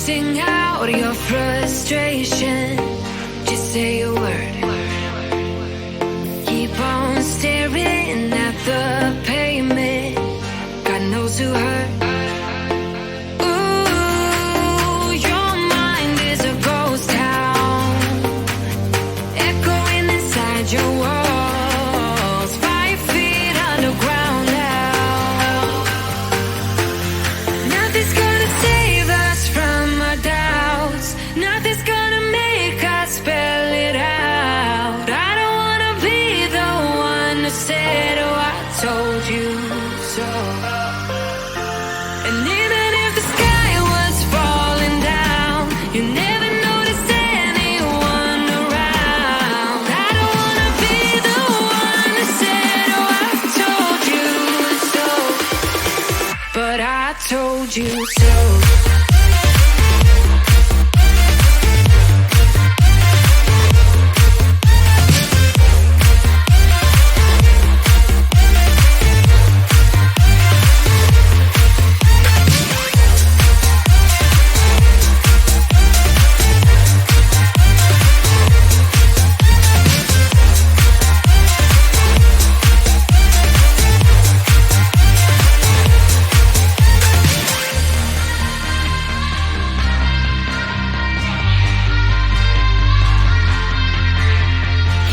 Sing out your frustration. Just say a word. Keep on staring at the pavement. God knows who hurt. Ooh, your mind is a ghost town, echoing inside your walls. 5 feet underground now. Nothing's gonna save us from our doubts. Nothing's gonna make us spell it out. I don't wanna be the one who said, oh, I told you so. And even if the sky was falling down, you never noticed anyone around. I don't wanna be the one who said, oh, I told you so. But I told you so.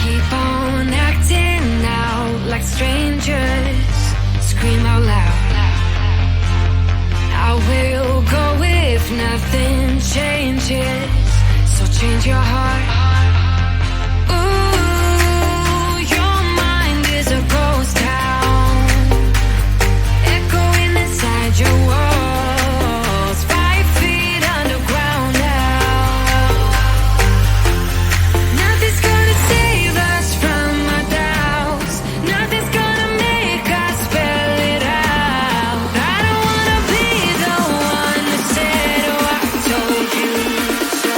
Keep on acting out like strangers. Scream out loud. I will go if nothing changes. So change your heart. Ooh, your mind is a ghost town, echoing inside your walls. 5 feet underground now. Nothing's gonna save us from our doubts. Nothing's gonna make us spell it out. I don't wanna be the one who said, oh, I told you so.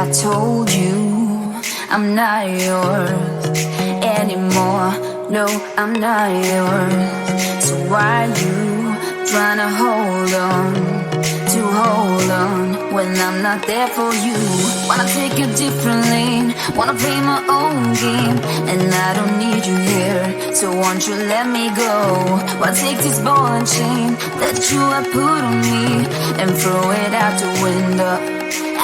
I told you I'm not yours anymore. No, I'm not yours. So why you trying to hold on when I'm not there for you? Wanna take a different lane, wanna play my own game, and I don't need you here, so won't you let me go? Wanna take this ball and chain that you have put on me and throw it out the window.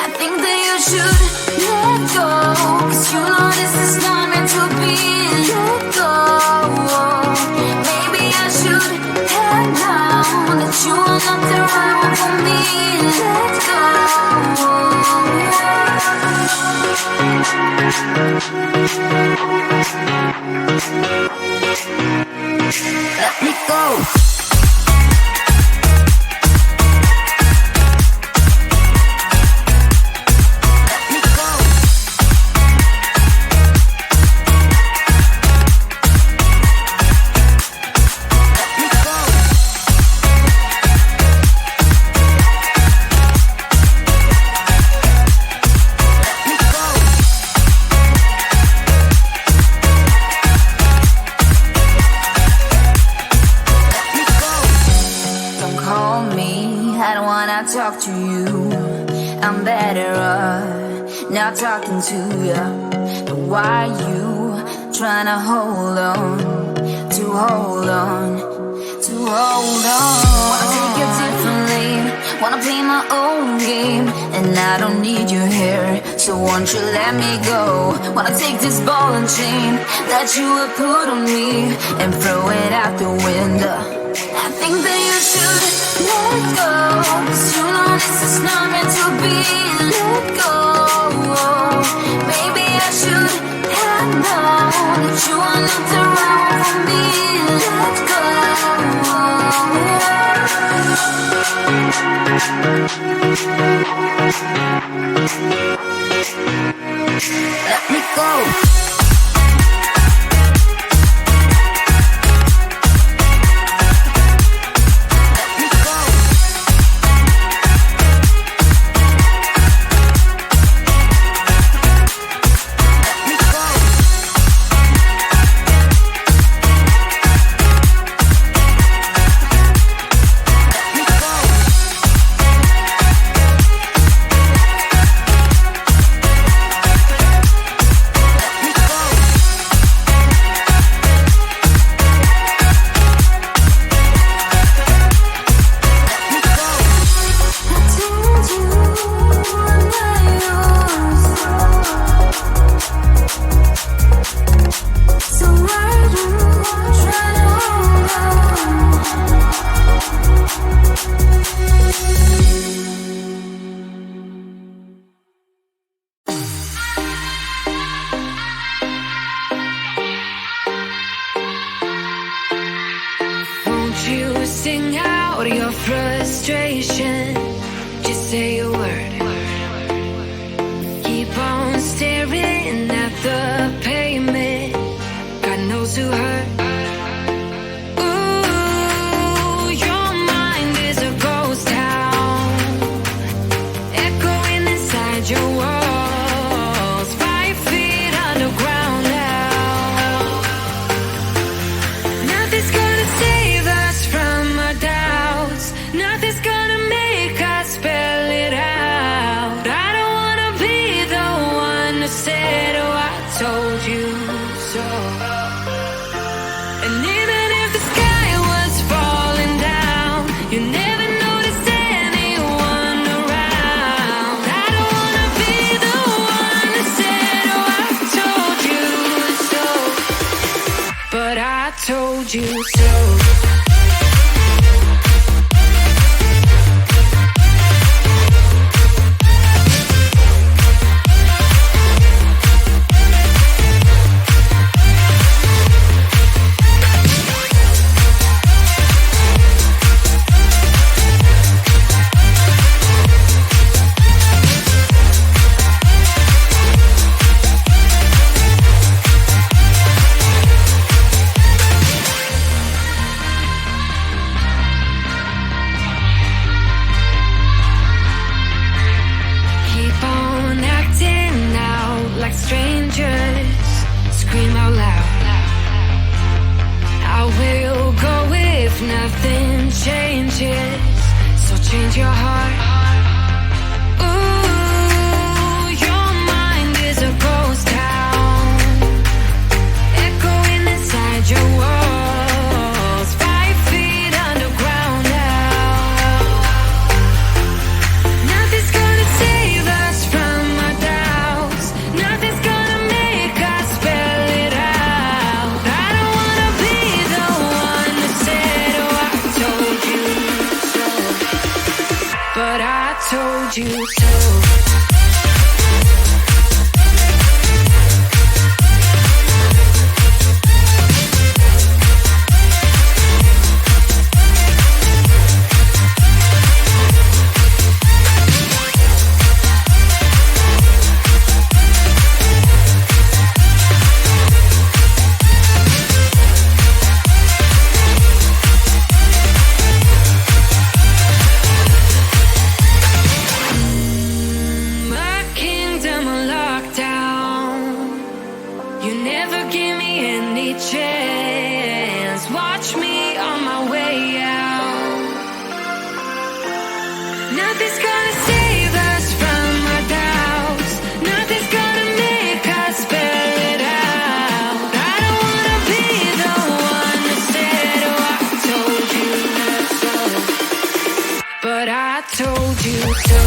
I think that you should let go, 'cause you know this is not meant to be. Let go. Maybe I should have known that you are not the right one for me. Let go. Let me go. Talk to you, I'm better off not talking to you. But why you trying to hold on? Wanna take a different lane, wanna play my own game, and I don't need you here, so won't you let me go? Wanna take this ball and chain that you have put on me and throw it out the window. I think that you should let go, 'cause you know this is not meant to be. Let go. Maybe I should have known that you are not the right one for me. Let go. Let me go. like strangers. Scream out loud. I will go if nothing changes. So change your heart. Ooh, your mind is a ghost town, echoing inside your walls. 5 feet underground now. Nothing's gonna save us from our doubts. Nothing's gonna make us spell it out. I don't wanna be the one that said, oh, I told you so. But I told you so. My kingdom on lockdown. You never give me any chance. Watch me on my way out. Nothing's gonna save us from our doubts. Nothing's gonna make us spell it out. I don't wanna be the one that said, oh, I told you so. But I told you so.